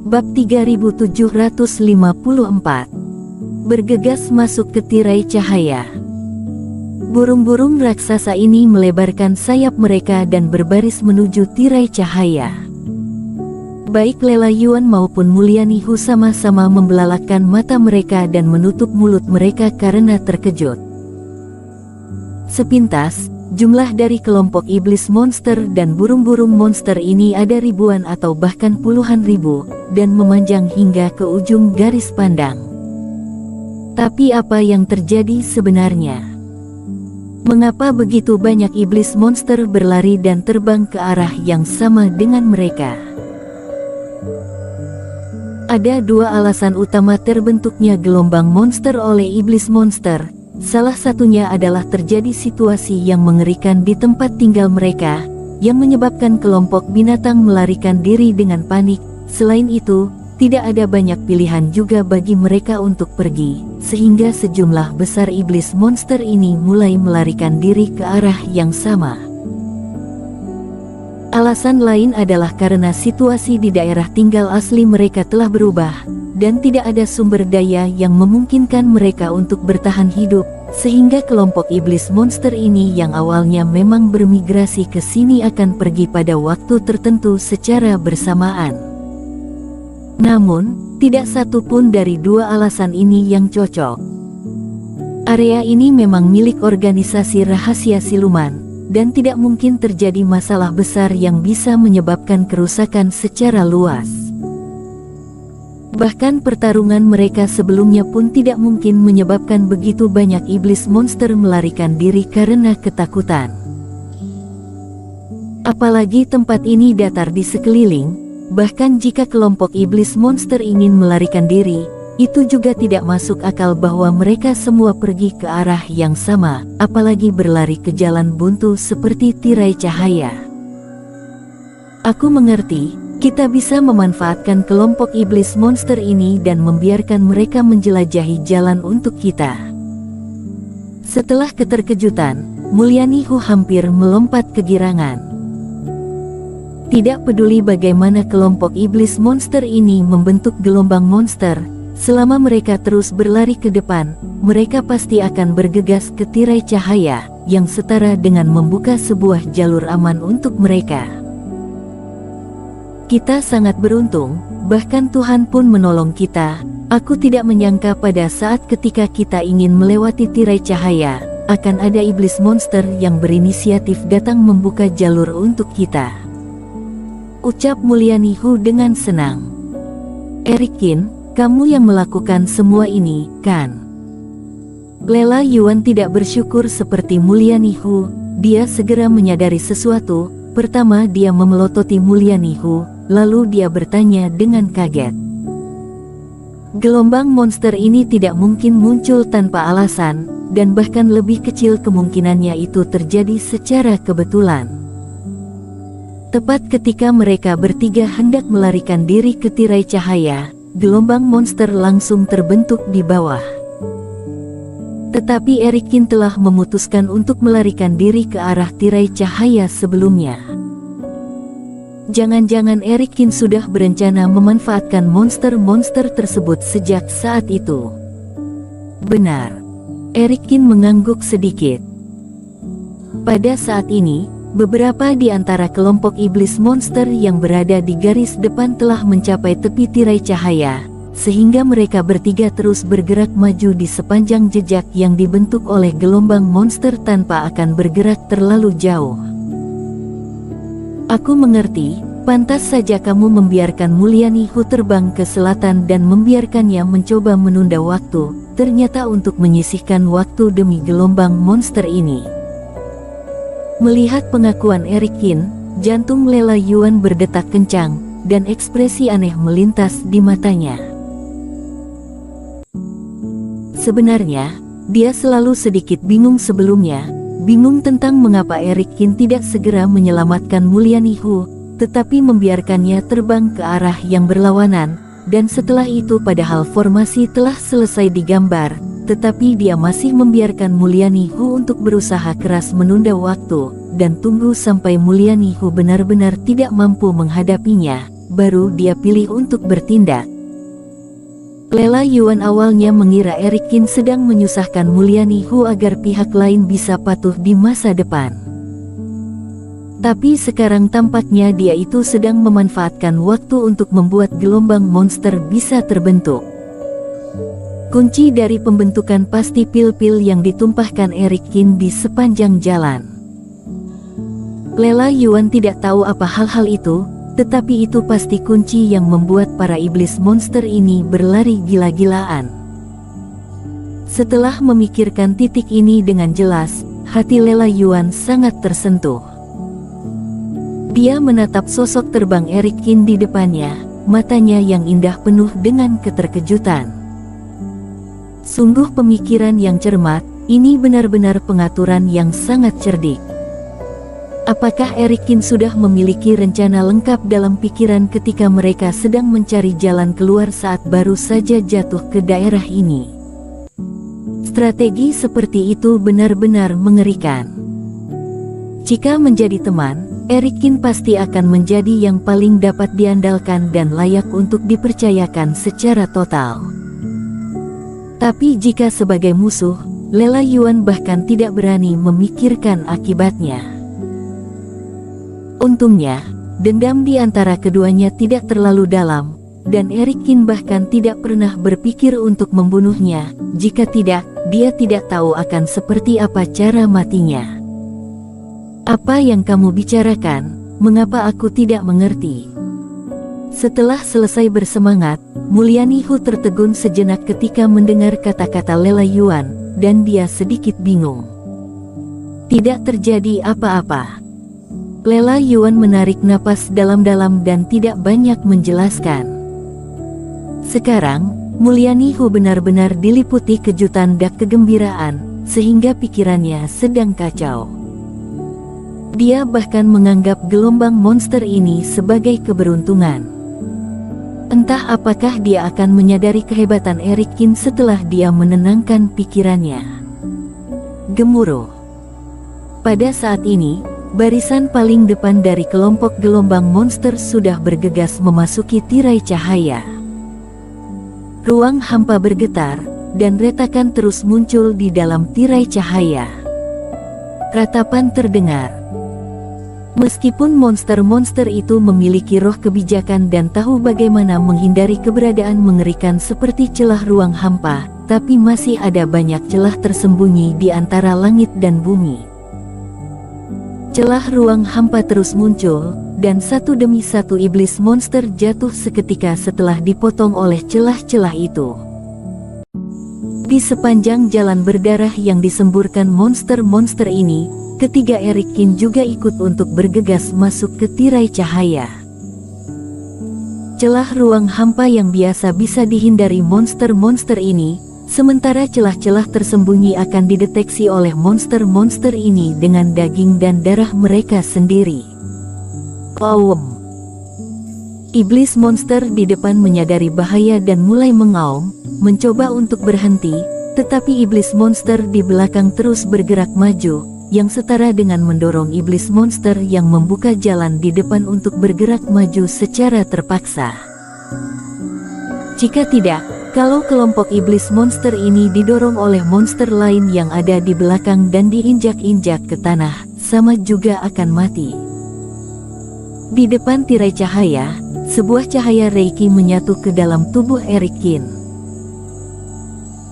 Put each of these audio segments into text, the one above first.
Bab 3754. Bergegas masuk ke tirai cahaya. Burung-burung raksasa ini melebarkan sayap mereka dan berbaris menuju tirai cahaya. Baik Lela Yuan maupun Mulyanihu sama-sama membelalakkan mata mereka dan menutup mulut mereka karena terkejut. Sepintas, jumlah dari kelompok iblis monster dan burung-burung monster ini ada ribuan atau bahkan puluhan ribu, dan memanjang hingga ke ujung garis pandang. Tapi apa yang terjadi sebenarnya? Mengapa begitu banyak iblis monster berlari dan terbang ke arah yang sama dengan mereka? Ada dua alasan utama terbentuknya gelombang monster oleh iblis monster. Salah satunya adalah terjadi situasi yang mengerikan di tempat tinggal mereka, yang menyebabkan kelompok binatang melarikan diri dengan panik. Selain itu, tidak ada banyak pilihan juga bagi mereka untuk pergi, sehingga sejumlah besar iblis monster ini mulai melarikan diri ke arah yang sama. Alasan lain adalah karena situasi di daerah tinggal asli mereka telah berubah, dan tidak ada sumber daya yang memungkinkan mereka untuk bertahan hidup, sehingga kelompok iblis monster ini yang awalnya memang bermigrasi ke sini akan pergi pada waktu tertentu secara bersamaan. Namun, tidak satu pun dari dua alasan ini yang cocok. Area ini memang milik organisasi rahasia siluman, dan tidak mungkin terjadi masalah besar yang bisa menyebabkan kerusakan secara luas. Bahkan pertarungan mereka sebelumnya pun tidak mungkin menyebabkan begitu banyak iblis monster melarikan diri karena ketakutan. Apalagi tempat ini datar di sekeliling, bahkan jika kelompok iblis monster ingin melarikan diri, itu juga tidak masuk akal bahwa mereka semua pergi ke arah yang sama, apalagi berlari ke jalan buntu seperti tirai cahaya. Aku mengerti. Kita bisa memanfaatkan kelompok iblis monster ini dan membiarkan mereka menjelajahi jalan untuk kita. Setelah keterkejutan, Mulyanihu hampir melompat kegirangan. Tidak peduli bagaimana kelompok iblis monster ini membentuk gelombang monster, selama mereka terus berlari ke depan, mereka pasti akan bergegas ke tirai cahaya, yang setara dengan membuka sebuah jalur aman untuk mereka. Kita sangat beruntung, bahkan Tuhan pun menolong kita. Aku tidak menyangka pada saat ketika kita ingin melewati tirai cahaya, akan ada iblis monster yang berinisiatif datang membuka jalur untuk kita. Ucap Mulyanihu dengan senang. Erikin, kamu yang melakukan semua ini, kan? Lela Yuan tidak bersyukur seperti Mulyanihu. Dia segera menyadari sesuatu. Pertama dia memelototi Mulyanihu, lalu dia bertanya dengan kaget. Gelombang monster ini tidak mungkin muncul tanpa alasan, dan bahkan lebih kecil kemungkinannya itu terjadi secara kebetulan. Tepat ketika mereka bertiga hendak melarikan diri ke tirai cahaya, gelombang monster langsung terbentuk di bawah. Tetapi Erikin telah memutuskan untuk melarikan diri ke arah tirai cahaya sebelumnya. Jangan-jangan Erikin sudah berencana memanfaatkan monster-monster tersebut sejak saat itu. Benar. Erikin mengangguk sedikit. Pada saat ini, beberapa di antara kelompok iblis monster yang berada di garis depan telah mencapai tepi tirai cahaya, sehingga mereka bertiga terus bergerak maju di sepanjang jejak yang dibentuk oleh gelombang monster tanpa akan bergerak terlalu jauh. Aku mengerti, pantas saja kamu membiarkan Mulyanihu terbang ke selatan dan membiarkannya mencoba menunda waktu, ternyata untuk menyisihkan waktu demi gelombang monster ini. Melihat pengakuan Erikin, jantung Lela Yuan berdetak kencang, dan ekspresi aneh melintas di matanya. Sebenarnya, dia selalu sedikit bingung sebelumnya, bingung tentang mengapa Erikin tidak segera menyelamatkan Mulyanihu, tetapi membiarkannya terbang ke arah yang berlawanan, dan setelah itu padahal formasi telah selesai digambar, tetapi dia masih membiarkan Mulyanihu untuk berusaha keras menunda waktu, dan tunggu sampai Mulyanihu benar-benar tidak mampu menghadapinya, baru dia pilih untuk bertindak. Lela Yuan awalnya mengira Eric Qin sedang menyusahkan Mulyani Hu agar pihak lain bisa patuh di masa depan. Tapi sekarang tampaknya dia itu sedang memanfaatkan waktu untuk membuat gelombang monster bisa terbentuk. Kunci dari pembentukan pasti pil-pil yang ditumpahkan Eric Qin di sepanjang jalan. Lela Yuan tidak tahu apa hal-hal itu, tetapi itu pasti kunci yang membuat para iblis monster ini berlari gila-gilaan. Setelah memikirkan titik ini dengan jelas, hati Lela Yuan sangat tersentuh. Dia menatap sosok terbang Eric Qin di depannya, matanya yang indah penuh dengan keterkejutan. Sungguh pemikiran yang cermat, ini benar-benar pengaturan yang sangat cerdik. Apakah Eric Qin sudah memiliki rencana lengkap dalam pikiran ketika mereka sedang mencari jalan keluar saat baru saja jatuh ke daerah ini? Strategi seperti itu benar-benar mengerikan. Jika menjadi teman, Eric Qin pasti akan menjadi yang paling dapat diandalkan dan layak untuk dipercayakan secara total. Tapi jika sebagai musuh, Lela Yuan bahkan tidak berani memikirkan akibatnya. Untungnya, dendam di antara keduanya tidak terlalu dalam, dan Eric Qin bahkan tidak pernah berpikir untuk membunuhnya. Jika tidak, dia tidak tahu akan seperti apa cara matinya. Apa yang kamu bicarakan? Mengapa aku tidak mengerti? Setelah selesai bersemangat, Mulyani Hu tertegun sejenak ketika mendengar kata-kata Lela Yuan, dan dia sedikit bingung. Tidak terjadi apa-apa. Lela Yuan menarik napas dalam-dalam dan tidak banyak menjelaskan. Sekarang, Mulyani Hu benar-benar diliputi kejutan dan kegembiraan, sehingga pikirannya sedang kacau. Dia bahkan menganggap gelombang monster ini sebagai keberuntungan. Entah apakah dia akan menyadari kehebatan Eric Qin setelah dia menenangkan pikirannya. Gemuruh. Pada saat ini, barisan paling depan dari kelompok gelombang monster sudah bergegas memasuki tirai cahaya. Ruang hampa bergetar, dan retakan terus muncul di dalam tirai cahaya. Ratapan terdengar. Meskipun monster-monster itu memiliki roh kebijakan dan tahu bagaimana menghindari keberadaan mengerikan seperti celah ruang hampa, tapi masih ada banyak celah tersembunyi di antara langit dan bumi. Celah ruang hampa terus muncul, dan satu demi satu iblis monster jatuh seketika setelah dipotong oleh celah-celah itu. Di sepanjang jalan berdarah yang disemburkan monster-monster ini, ketiga Eric Qin juga ikut untuk bergegas masuk ke tirai cahaya. Celah ruang hampa yang biasa bisa dihindari monster-monster ini, sementara celah-celah tersembunyi akan dideteksi oleh monster-monster ini dengan daging dan darah mereka sendiri. Aum. Iblis monster di depan menyadari bahaya dan mulai mengaum, mencoba untuk berhenti, tetapi iblis monster di belakang terus bergerak maju, yang setara dengan mendorong iblis monster yang membuka jalan di depan untuk bergerak maju secara terpaksa. Jika tidak, kalau kelompok iblis monster ini didorong oleh monster lain yang ada di belakang dan diinjak-injak ke tanah, sama juga akan mati. Di depan tirai cahaya, sebuah cahaya Reiki menyatu ke dalam tubuh Eric Qin.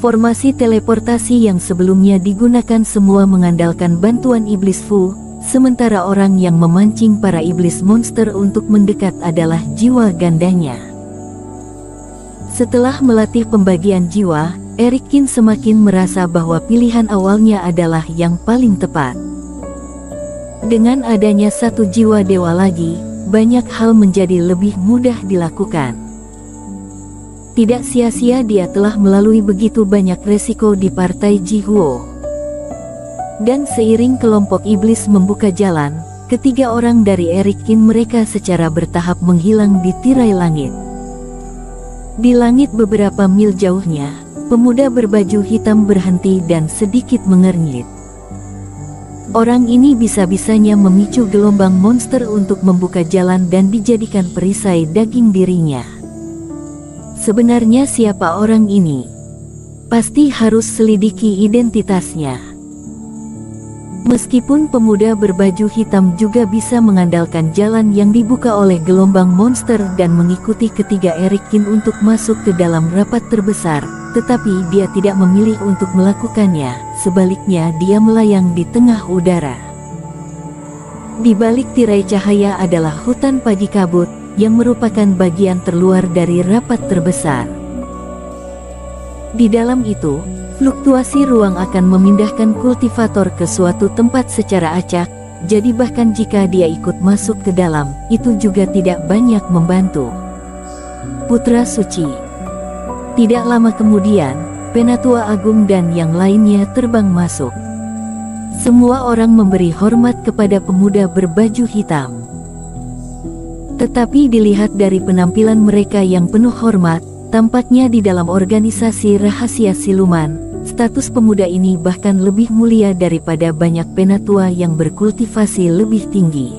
Formasi teleportasi yang sebelumnya digunakan semua mengandalkan bantuan iblis Fu, sementara orang yang memancing para iblis monster untuk mendekat adalah jiwa gandanya. Setelah melatih pembagian jiwa, Eric Qin semakin merasa bahwa pilihan awalnya adalah yang paling tepat. Dengan adanya satu jiwa dewa lagi, banyak hal menjadi lebih mudah dilakukan. Tidak sia-sia dia telah melalui begitu banyak resiko di partai Jihuo. Dan seiring kelompok iblis membuka jalan, ketiga orang dari Eric Qin mereka secara bertahap menghilang di tirai langit. Di langit beberapa mil jauhnya, pemuda berbaju hitam berhenti dan sedikit mengernyit. Orang ini bisa-bisanya memicu gelombang monster untuk membuka jalan dan dijadikan perisai daging dirinya. Sebenarnya siapa orang ini? Pasti harus selidiki identitasnya. Meskipun pemuda berbaju hitam juga bisa mengandalkan jalan yang dibuka oleh gelombang monster dan mengikuti ketiga Eric Kin untuk masuk ke dalam rapat terbesar, tetapi dia tidak memilih untuk melakukannya, sebaliknya dia melayang di tengah udara. Di balik tirai cahaya adalah hutan pagi kabut, yang merupakan bagian terluar dari rapat terbesar. Di dalam itu, fluktuasi ruang akan memindahkan kultivator ke suatu tempat secara acak, jadi bahkan jika dia ikut masuk ke dalam, itu juga tidak banyak membantu. Putra Suci. Tidak lama kemudian, Penatua Agung dan yang lainnya terbang masuk. Semua orang memberi hormat kepada pemuda berbaju hitam. Tetapi dilihat dari penampilan mereka yang penuh hormat, tampaknya di dalam organisasi rahasia siluman, status pemuda ini bahkan lebih mulia daripada banyak penatua yang berkultivasi lebih tinggi.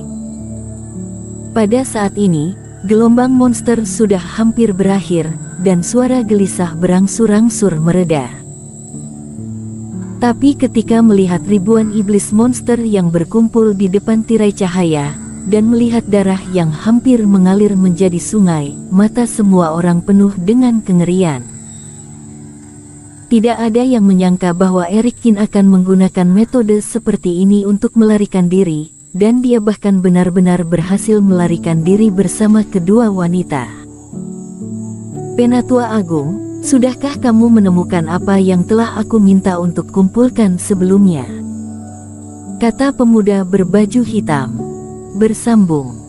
Pada saat ini, gelombang monster sudah hampir berakhir, dan suara gelisah berangsur-angsur mereda. Tapi ketika melihat ribuan iblis monster yang berkumpul di depan tirai cahaya, dan melihat darah yang hampir mengalir menjadi sungai, mata semua orang penuh dengan kengerian. Tidak ada yang menyangka bahwa Eric Kin akan menggunakan metode seperti ini untuk melarikan diri, dan dia bahkan benar-benar berhasil melarikan diri bersama kedua wanita. Penatua Agung, sudahkah kamu menemukan apa yang telah aku minta untuk kumpulkan sebelumnya? Kata pemuda berbaju hitam. Bersambung.